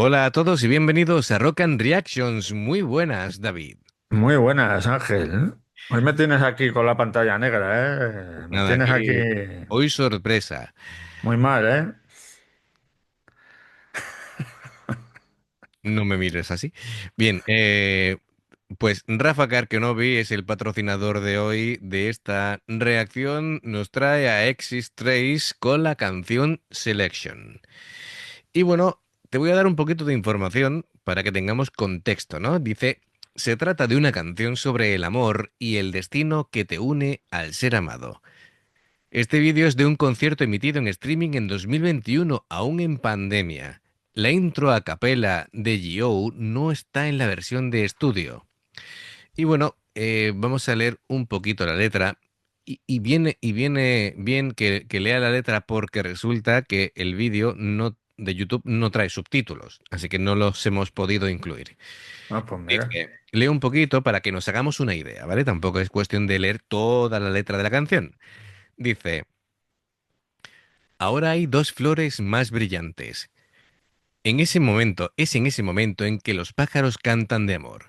Hola a todos y bienvenidos a Rock and Reactions. Muy buenas, David. Muy buenas, Ángel. Hoy me tienes aquí con la pantalla negra, ¿eh? Me Nada, tienes aquí que hoy sorpresa. muy mal, ¿eh? No me mires así. Bien, pues Rafa Carquenovi es el patrocinador de hoy de esta reacción. Nos trae a Exis Trace con la canción Selection. Y bueno, te voy a dar un poquito de información para que tengamos contexto, ¿no? Dice, se trata de una canción sobre el amor y el destino que te une al ser amado. Este vídeo es de un concierto emitido en streaming en 2021, aún en pandemia. La intro a capela de G.O. no está en la versión de estudio. Y bueno, vamos a leer un poquito la letra. Y viene bien que lea la letra porque resulta que el vídeo de YouTube no trae subtítulos, así que no los hemos podido incluir. Ah, pues mira. Dice, leo un poquito para que nos hagamos una idea, ¿vale? Tampoco es cuestión de leer toda la letra de la canción. Dice... Ahora hay dos flores más brillantes. Es en ese momento en que los pájaros cantan de amor.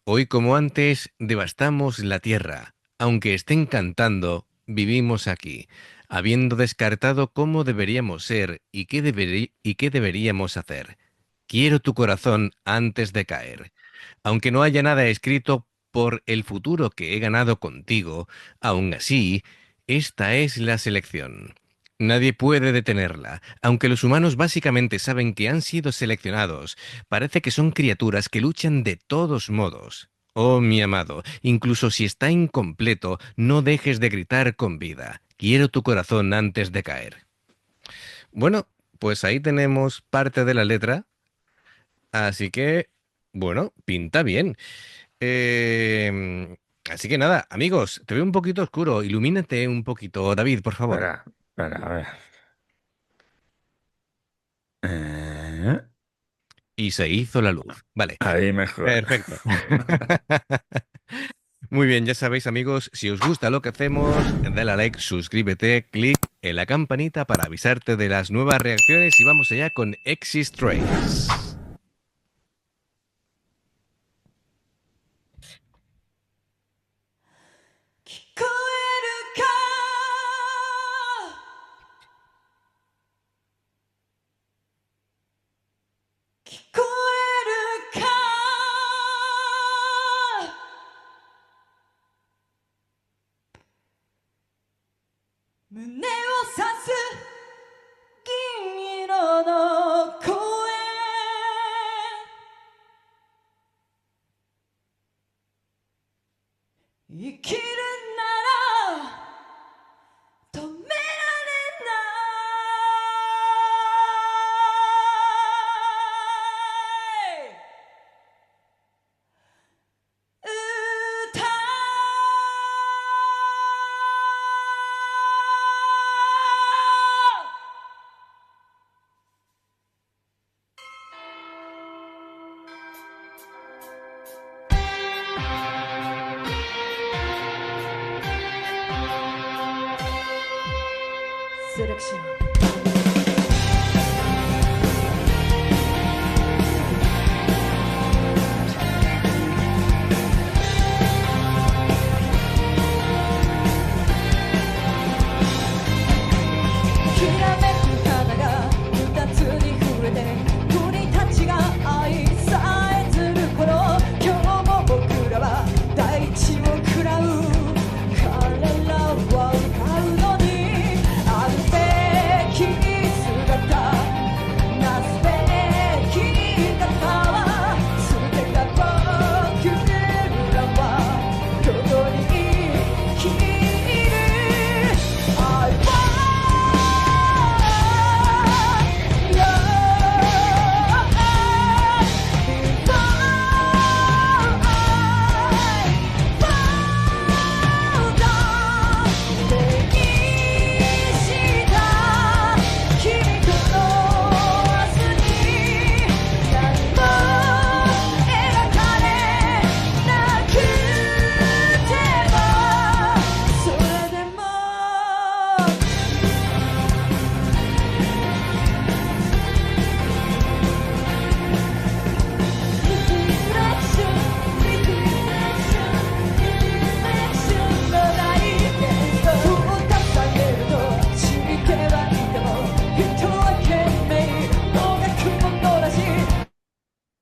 Hoy como antes devastamos la tierra. Aunque estén cantando, vivimos aquí, habiendo descartado cómo deberíamos ser y y qué deberíamos hacer. Quiero tu corazón antes de caer. Aunque no haya nada escrito por el futuro que he ganado contigo, aún así, esta es la selección. Nadie puede detenerla. Aunque los humanos básicamente saben que han sido seleccionados, parece que son criaturas que luchan de todos modos. Oh, mi amado, incluso si está incompleto, no dejes de gritar con vida. Quiero tu corazón antes de caer. Bueno, pues ahí tenemos parte de la letra, así que, bueno, pinta bien. Así que nada, amigos, te veo un poquito oscuro. Ilumínate un poquito, David, por favor. Espera, espera, a ver. Eh, Y se hizo la luz. Vale, Ahí mejor. perfecto. Muy bien, ya sabéis, amigos, si os gusta lo que hacemos, dale a like, suscríbete, clic en la campanita para avisarte de las nuevas reacciones y vamos allá con Exist Trace. 聞こえるか聞こえるか胸を刺す銀色の声生きるなら止められない歌セレクションきらめく花が二つに触れて鳥たちが愛さえずる頃今日も僕らは大地を喰らう彼らは歌うのに安定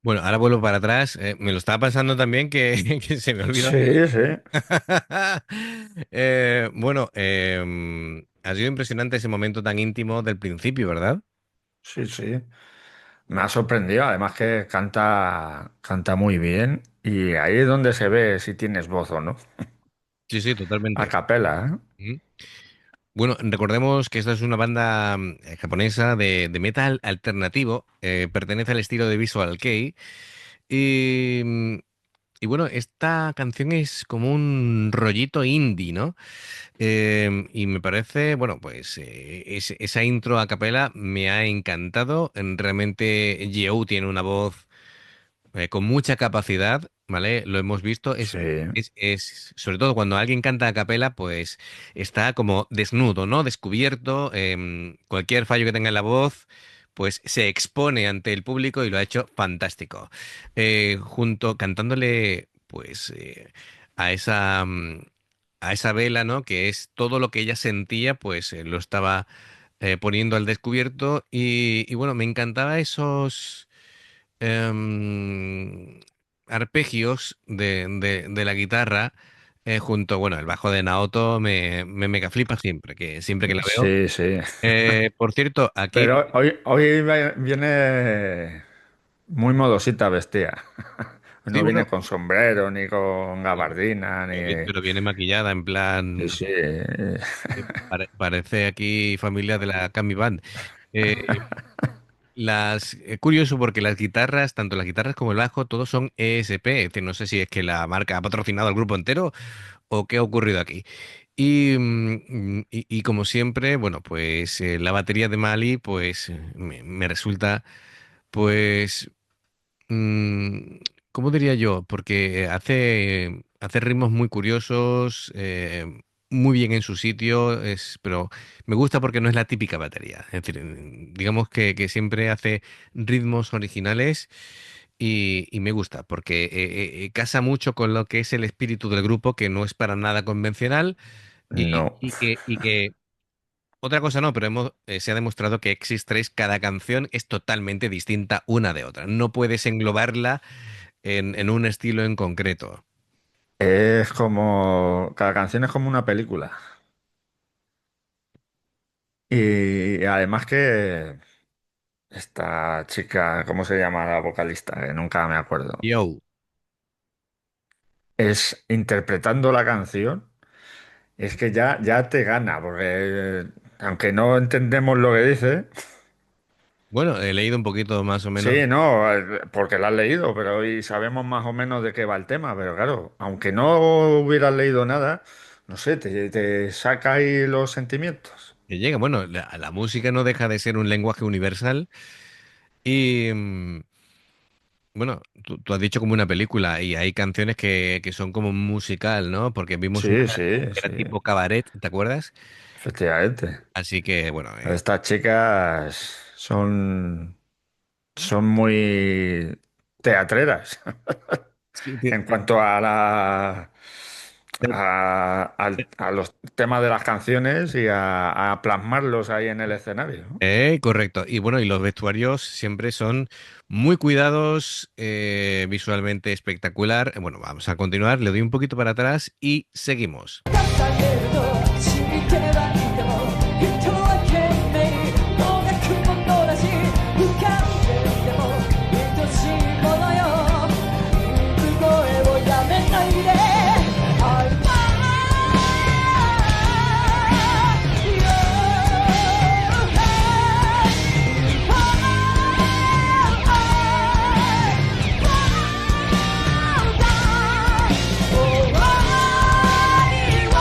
Bueno, ahora vuelvo para atrás. Me lo estaba pasando también que, que se me olvidó. Sí, sí, Bueno, ha sido impresionante ese momento tan íntimo del principio, ¿verdad? sí, sí. Me ha sorprendido, además que canta muy bien y ahí es donde se ve si tienes voz o no. Sí, sí, A totalmente. capela, ¿eh? Ujú. Bueno, recordemos que esta es una banda japonesa de metal alternativo, pertenece al estilo de Visual Kei y, y bueno, esta canción es como un rollito indie, ¿no? Y me parece, bueno, pues esa intro a capela me ha encantado. Realmente Yeo tiene una voz con mucha capacidad, ¿vale? Lo hemos visto. Sí, Sobre todo cuando alguien canta a capela, pues está como desnudo, ¿no? Descubierto. Cualquier fallo que tenga en la voz, pues se expone ante el público y lo ha hecho fantástico. Cantándole, pues, a esa. A esa vela, ¿no? Que es todo lo que ella sentía, pues lo estaba poniendo al descubierto. Y bueno, me encantaba esos em, arpegios de la guitarra junto, bueno, el bajo de Naoto me mega flipa siempre que la veo. sí, sí. Por cierto, aquí, Pero hoy viene muy modosita vestida. sí, No bueno, viene con sombrero, ni con gabardina, ni... pero viene maquillada en Sí, plan, sí. parece aquí familia de la Cami Band. Eh, curioso porque las guitarras, tanto las guitarras como el bajo, todos son ESP. Es decir, no sé si es que la marca ha patrocinado al grupo entero o qué ha ocurrido aquí. Y como siempre, bueno, pues la batería de Mali, pues me resulta, pues, mm, ¿cómo diría yo? Porque hace ritmos muy curiosos, muy bien en su sitio, pero me gusta porque no es la típica batería. Es decir, digamos que siempre hace ritmos originales y me gusta porque casa mucho con lo que es el espíritu del grupo, que no es para nada convencional No. y que otra cosa no, pero se ha demostrado que Exis 3, cada canción es totalmente distinta una de otra. No puedes englobarla en un estilo en concreto. Es como... Cada canción es como una película. Y además que esta chica, ¿cómo se llama la vocalista? Que nunca me acuerdo. Yo. Es interpretando la canción, es que ya te gana, porque aunque no entendemos lo que dice, Bueno, he leído un poquito más o menos. sí, no, porque la has leído, pero hoy sabemos más o menos de qué va el tema, pero claro, aunque no hubieras leído nada, no sé, te saca ahí los sentimientos. Que llega. Bueno, la música no deja de ser un lenguaje universal y, bueno, tú has dicho como una película y hay canciones que son como un musical, ¿no? Porque vimos una Sí, sí, que era sí, tipo cabaret, ¿te acuerdas? efectivamente. Así que, bueno, Estas chicas son muy teatreras sí, en cuanto a a los temas de las canciones y a plasmarlos ahí en el escenario, ¿no? correcto. Y bueno, y los vestuarios siempre son muy cuidados, visualmente espectacular. Bueno, vamos a continuar, le doy un poquito para atrás y seguimos. 捧げると死にてはいても人は懸命もがくものだし浮かんでいても愛しいものよ産声をやめないで I want you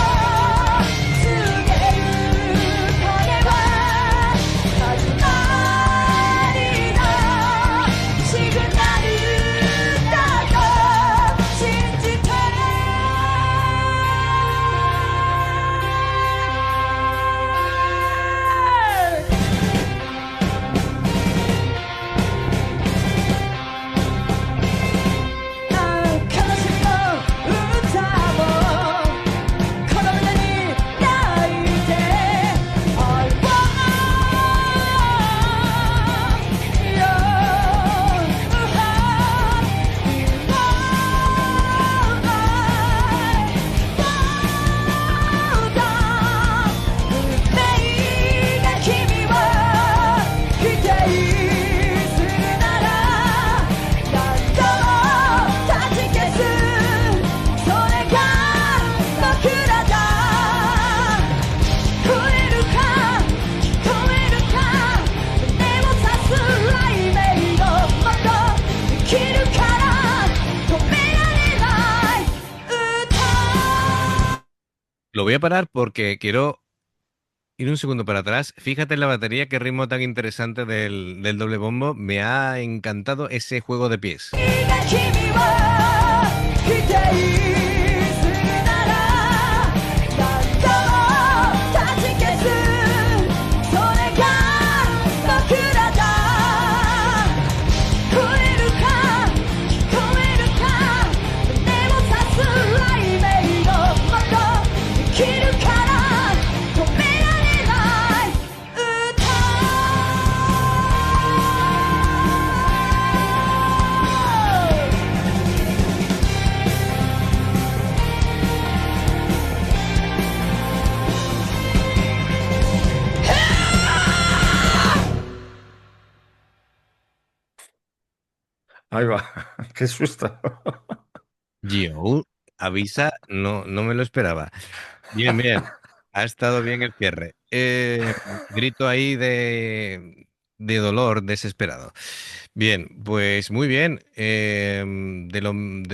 Lo voy a parar porque quiero ir un segundo para atrás. Fíjate en la batería, qué ritmo tan interesante del doble bombo. Me ha encantado ese juego de pies. 君は否定するなら何度も断ち消すそれが僕らだ聞こえるか聞こえるか胸を刺す雷鳴のもと生きるから止められない歌 Ahí va, qué susto. Yo, avisa, no, no me lo esperaba. Bien, bien. Ha estado bien el cierre. Grito ahí de dolor desesperado. Bien, pues muy bien. De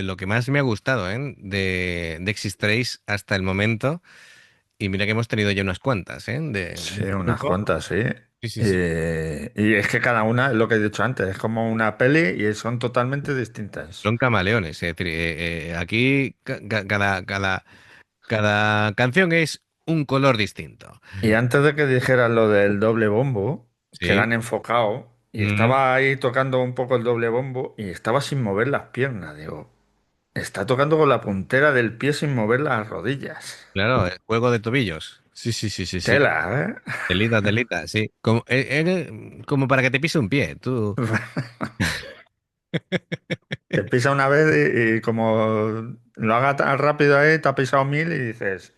lo que más me ha gustado, ¿eh? De X-Trace hasta el momento. Y mira que hemos tenido ya unas cuantas, ¿eh? De Sí, este unas grupo. cuantas, sí. Sí, sí, sí. Y es que cada una, es lo que he dicho antes, es como una peli y son totalmente distintas. Son camaleones. Es decir, aquí cada canción es un color distinto. Y antes de que dijeras lo del doble bombo, que la Sí. han enfocado, y Mm, estaba ahí tocando un poco el doble bombo y estaba sin mover las piernas. Digo, está tocando con la puntera del pie sin mover las rodillas. claro, el juego de tobillos. Sí, sí, sí, sí, sí. Tela, ¿eh? Telita, telita, sí. Como para que te pise un pie, tú. Te pisa una vez y como lo haga tan rápido ahí, te ha pisado mil y dices,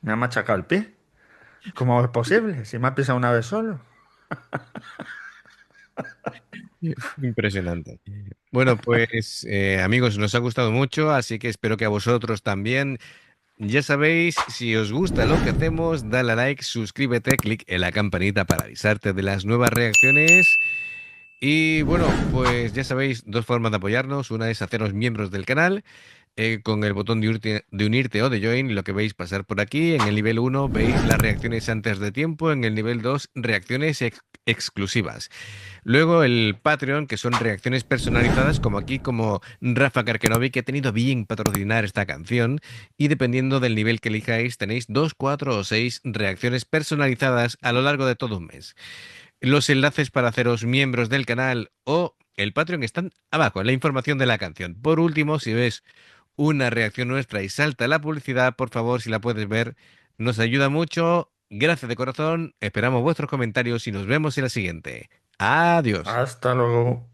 me ha machacado el pie. ¿Cómo es posible? Si me ha pisado una vez solo. Impresionante. Bueno, pues amigos, nos ha gustado mucho, así que espero que a vosotros también. Ya sabéis, si os gusta lo que hacemos, dale a like, suscríbete, clic en la campanita para avisarte de las nuevas reacciones. Y bueno, pues ya sabéis, dos formas de apoyarnos. Una es haceros miembros del canal con el botón de unirte o de join, lo que veis pasar por aquí. En el nivel 1 veis las reacciones antes de tiempo, en el nivel 2 reacciones exclusivas. Luego el Patreon, que son reacciones personalizadas, como aquí, como Rafa Karkenovic, que ha tenido bien patrocinar esta canción. Y dependiendo del nivel que elijáis, tenéis 2, 4 o 6 reacciones personalizadas a lo largo de todo un mes. Los enlaces para haceros miembros del canal o el Patreon están abajo en la información de la canción. Por último, si ves una reacción nuestra y salta la publicidad, por favor, si la puedes ver, nos ayuda mucho. Gracias de corazón, esperamos vuestros comentarios y nos vemos en la siguiente. Adiós. Hasta luego.